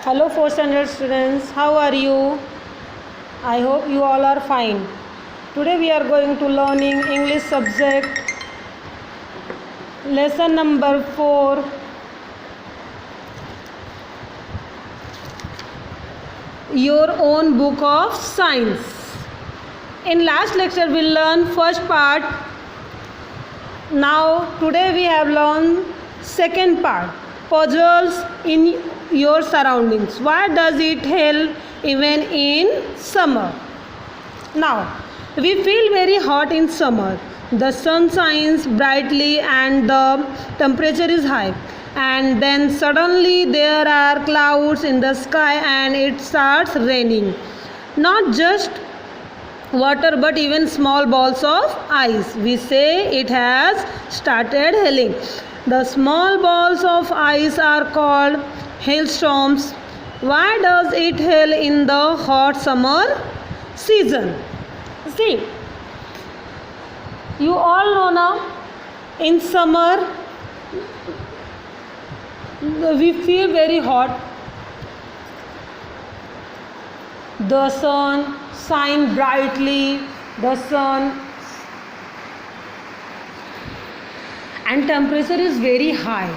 Hello, 4th standard students. How are you? I hope you all are fine. Today we are going to learning English subject lesson number 4. Your own book of science. In last lecture we learned first part. Now today we have learned second part. Puzzles in your surroundings. Why does it help even in summer? Now we feel very hot in summer. The sun shines brightly and the temperature is high, and then suddenly there are clouds in the sky and it starts raining. Not just water but even small balls of ice. We say it has started hailing. The small balls of ice are called hailstones. Why does it hail in the hot summer season? See, you all know now, in summer we feel very hot. The sun shines brightly, and temperature is very high.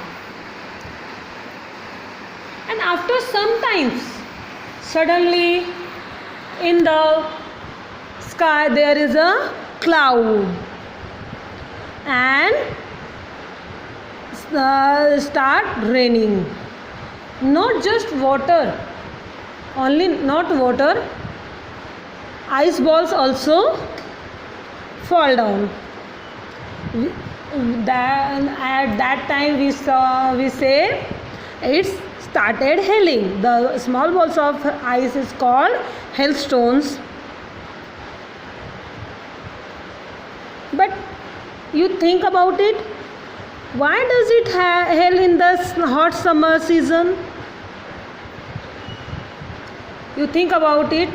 And after some times, suddenly in the sky there is a cloud and start raining. Not just water, not water, ice balls also fall down. Then at that time we say it's started hailing. The small balls of ice is called hailstones. But you think about it, why does it hail in the hot summer season? You think about it.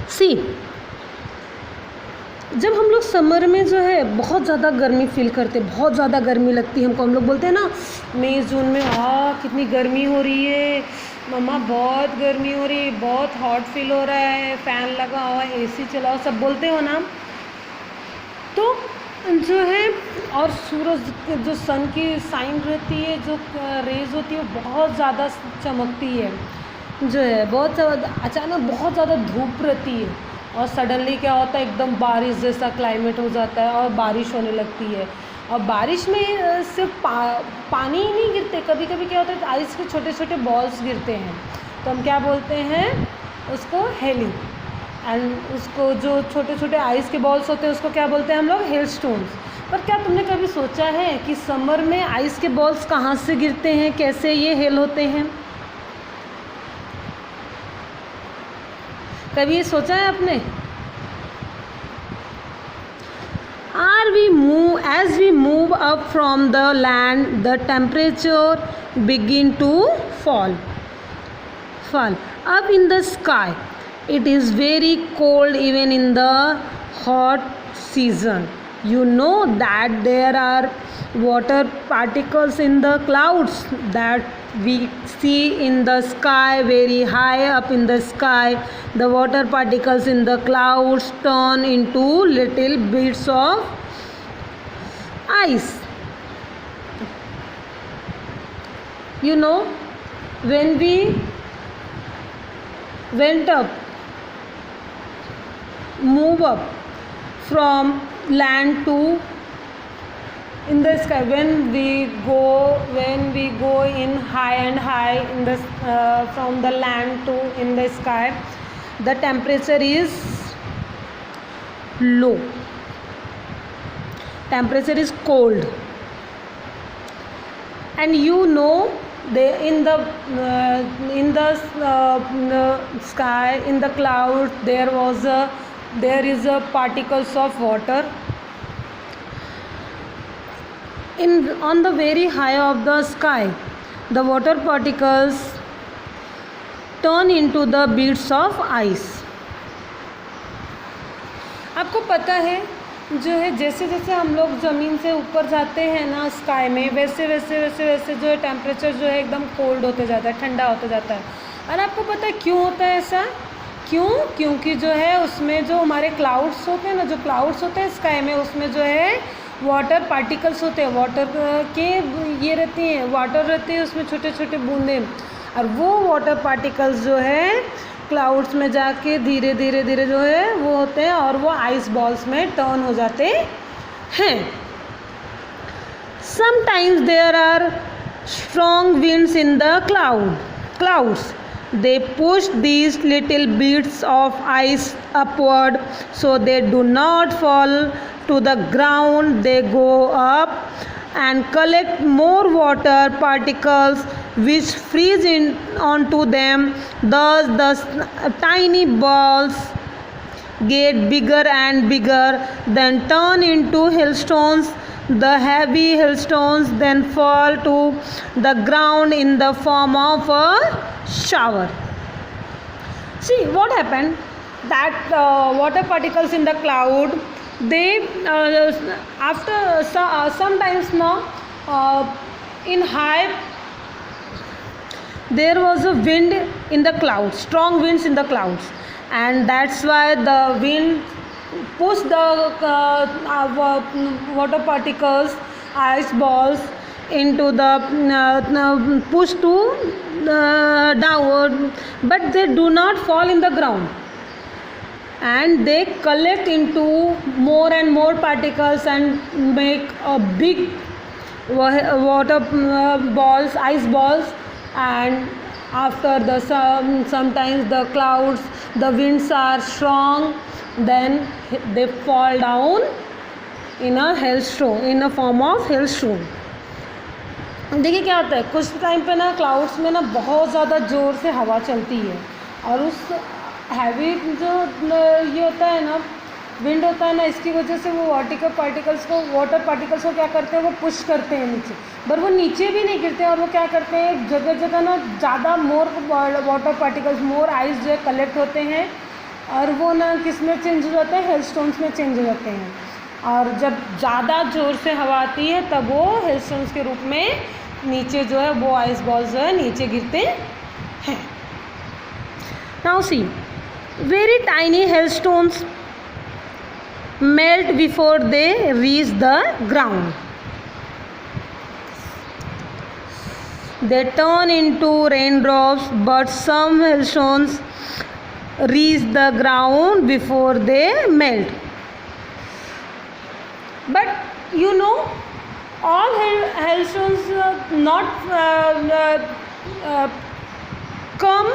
See, जब हम लोग summer में जो है बहुत ज़्यादा गर्मी feel करते, बहुत ज़्यादा गर्मी लगती है हमको, हम लोग बोलते हैं ना मई जून में कितनी गर्मी हो रही है मम्मा, बहुत गर्मी हो रही है, बहुत हॉट फील हो रहा है, फ़ैन लगा हुआ है, एसी चलाओ, सब बोलते हो ना। तो जो है और सूरज जो सन की साइन रहती है, जो रेज होती है वो बहुत ज़्यादा चमकती है, जो है बहुत ज़्यादा अचानक बहुत ज़्यादा धूप रहती है और सडनली क्या होता है एकदम बारिश जैसा क्लाइमेट हो जाता है और बारिश होने लगती है। और बारिश में सिर्फ पानी ही नहीं गिरते, कभी कभी क्या होता है आइस के छोटे छोटे बॉल्स गिरते हैं, तो हम क्या बोलते हैं उसको हेलिंग। एंड उसको जो छोटे छोटे आइस के बॉल्स होते हैं उसको क्या बोलते हैं हम लोग हेलस्टोन्स। पर क्या तुमने कभी सोचा है कि समर में आइस के बॉल्स कहाँ से गिरते हैं, कैसे ये हेल होते हैं? कभी ये सोचा है आपने? As we move up from the land, the temperature begin to fall up in the sky. It is very cold even in the hot season. You know that there are water particles in the clouds that we see in the sky, very high up in the sky. The water particles in the clouds turn into little bits of ice. You know, when we move up from land to in the sky, when we go in high and high in the from the land to in the sky, the temperature is low, temperature is cold, and you know in the sky, in the cloud, there is a particles of water. On the very high of the sky, the water particles turn into the beads of ice. आपको पता है जो है जैसे जैसे हम लोग ज़मीन से ऊपर जाते हैं ना स्काई में, वैसे वैसे वैसे वैसे जो है टेम्परेचर जो है एकदम कोल्ड होते जाता है, ठंडा होते जाता है। और आपको पता है क्यों होता है ऐसा? क्यों? क्योंकि जो है उसमें जो हमारे क्लाउड्स होते हैं ना, जो क्लाउड्स होते हैं स्काई में, उसमें जो है वाटर पार्टिकल्स होते हैं, वाटर के ये रहती हैं, वाटर रहती है उसमें, छोटे छोटे बूंदें। और वो वाटर पार्टिकल्स जो है क्लाउड्स में जाके धीरे धीरे धीरे जो है वो होते हैं और वो आइस बॉल्स में टर्न हो जाते हैं। Sometimes there are strong winds in the clouds. They push these little bits of ice upward so they do not fall to the ground. They go up and collect more water particles which freeze in onto them. Thus the tiny balls get bigger and bigger, then turn into hailstones. The heavy hailstones then fall to the ground in the form of a shower. See what happened, that water particles in the cloud, they after sometimes now in high there was a wind in the clouds, strong winds in the clouds, and that's why the wind push the water particles, ice balls into the push to downward, but they do not fall in the ground, and they collect into more and more particles and make a big water balls, ice balls. And after the sometimes the clouds, the winds are strong, then they fall down in a hailstone, in a form of hailstone. देखिए क्या होता है, कुछ time पे ना clouds में ना बहुत ज़्यादा ज़ोर से हवा चलती है, और उस हैवी जो ये होता है ना विंड होता है ना, इसकी वजह से वो वाटर पार्टिकल्स को क्या करते हैं, वो पुश करते हैं नीचे, पर वो नीचे भी नहीं गिरते, और वो क्या करते हैं जगह जगह ना ज़्यादा मोर वाटर पार्टिकल्स, मोर आइस जो है कलेक्ट होते हैं, और वो ना किस में चेंज हो जाते हैं, हेलस्टोन्स में चेंज हो जाते हैं। और जब ज़्यादा ज़ोर से हवा आती है तब वो हेलस्टोन्स के रूप में नीचे जो है वो आइस बॉल्स जो है नीचे गिरते हैं। Now see, very tiny hailstones melt before they reach the ground. They turn into raindrops, but some hailstones reach the ground before they melt. But you know, all hailstones not come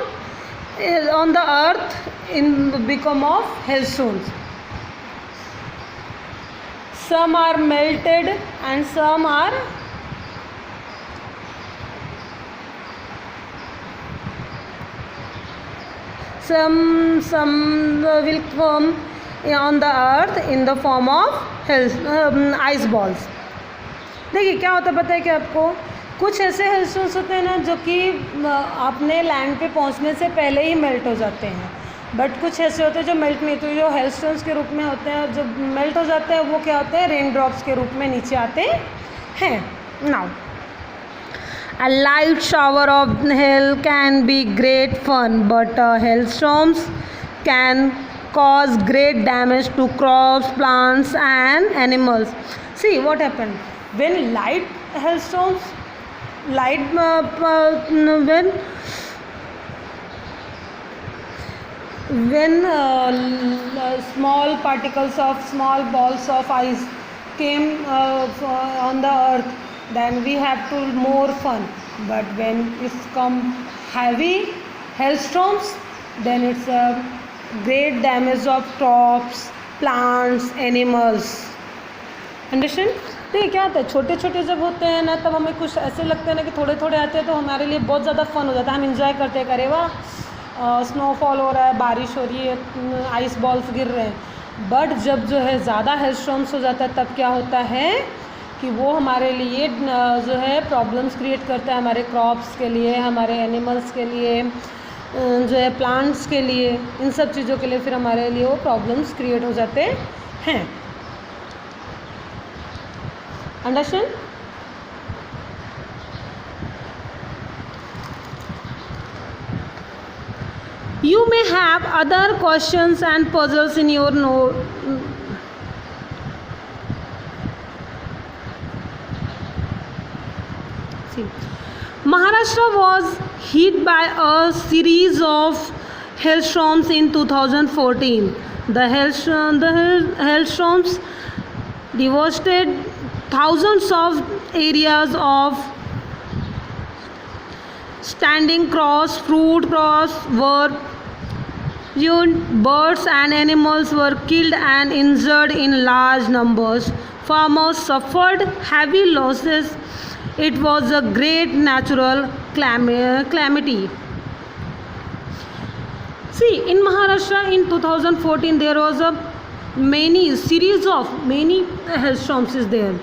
on the earth in become of hailstones. Some are melted and some are some will come on the earth in the form of ice balls. देखिए क्या होता है पता है कि आपको, कुछ ऐसे हेलस्टोन्स होते हैं ना जो कि अपने लैंड पे पहुंचने से पहले ही मेल्ट हो जाते हैं, बट कुछ ऐसे होते हैं जो मेल्ट नहीं होते, जो हेलस्टोन्स के रूप में होते हैं, जो मेल्ट हो जाते हैं वो क्या होते हैं, रेन ड्रॉप्स के रूप में नीचे आते हैं। Now a light shower of hail can be great fun, but hailstorms can cause great damage to crops, plants and animals. See what happened when light hailstorms, when small particles of small balls of ice came on the earth, then we have to more fun, but when it's come heavy hailstorms, then it's a great damage of crops, plants, animals. Understand? देखिए क्या होता है, छोटे छोटे जब होते हैं ना तब हमें कुछ ऐसे लगते हैं ना कि थोड़े थोड़े आते हैं तो हमारे लिए बहुत ज़्यादा फन हो जाता है, हम इंजॉय करते हैं, करे वाह स्नोफॉल हो रहा है, बारिश हो रही है, आइस बॉल्स गिर रहे हैं। बट जब जो है ज़्यादा हेलस्टॉर्म्स हो जाता है तब क्या होता है कि वो हमारे लिए जो है प्रॉब्लम्स क्रिएट करता है, हमारे क्रॉप्स के लिए, हमारे एनिमल्स के लिए, जो है प्लांट्स के लिए, इन सब चीज़ों के लिए फिर हमारे लिए वो प्रॉब्लम्स क्रिएट हो जाते हैं। Understand? You may have other questions and puzzles in your note. See, Maharashtra was hit by a series of hailstorms in 2014. The hailstorms devastated thousands of areas of standing crops, fruit crops were ruined, birds and animals were killed and injured in large numbers. Farmers suffered heavy losses. It was a great natural calamity. See, in Maharashtra in 2014 there was a series of many hailstorms is there.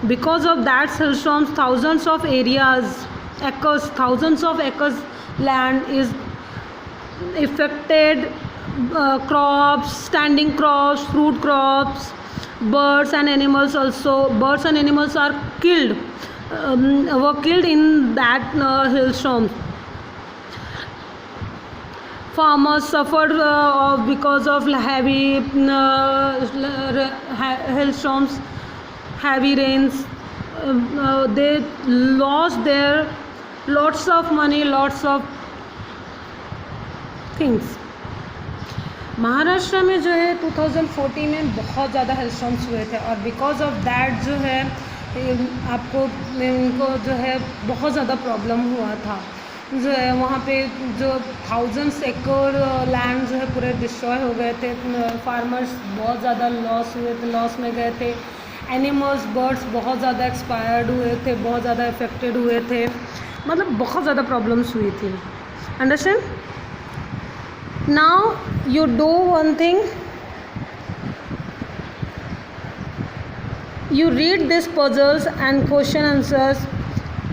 Because of that hailstorms, thousands of acres land is affected. Crops, standing crops, fruit crops, birds and animals also. Birds and animals are killed. Were killed in that hailstorm. Farmers suffered because of heavy hailstorms, heavy rains. They lost their lots of money, lots of things. Maharashtra में जो है 2014 में बहुत ज़्यादा हेलस्टॉर्म्स हुए थे और because of that जो है आपको उनको जो है बहुत ज़्यादा प्रॉब्लम हुआ था. जो है वहाँ पे जो थाउजेंड्स एकड़ लैंड जो है पूरे डिस्ट्रॉय हो गए थे. फार्मर्स बहुत ज़्यादा लॉस में गए थे. एनिमल्स, बर्ड्स बहुत ज़्यादा एक्सपायर्ड हुए थे, बहुत ज़्यादा अफेक्टेड हुए थे. मतलब बहुत ज़्यादा प्रॉब्लम्स हुई थी. Understand? Now you do one thing, you read these puzzles and question answers,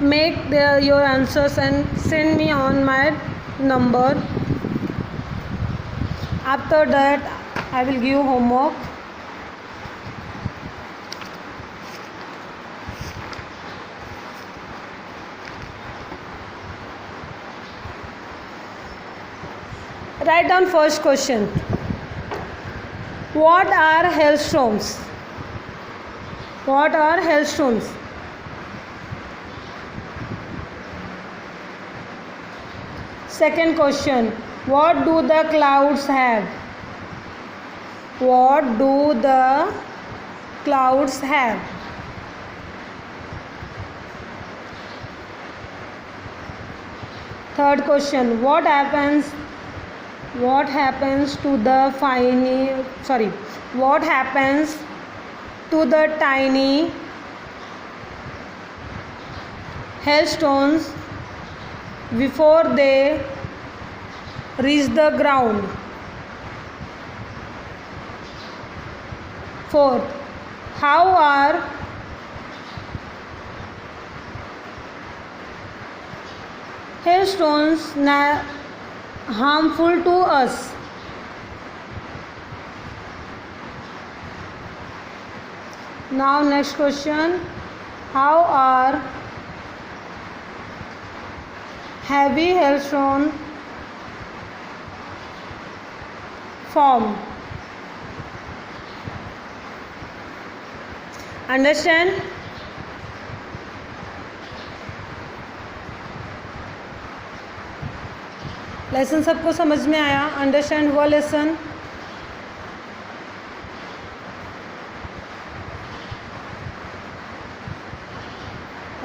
make your answers and send me on my number. After that I will give homework. Write down first question. What are hailstones? What are hailstones? Second question. What do the clouds have? What do the clouds have? Third question. What happens to the tiny hailstones before they reach the ground? Fourth, how are hailstones harmful to us? Now next question, how are heavy hailstones formed? Understand? Lesson सबको समझ में आया? Understand हुआ lesson?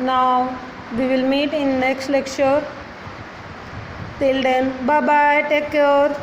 Now we will meet in next lecture. Till then, bye bye, take care.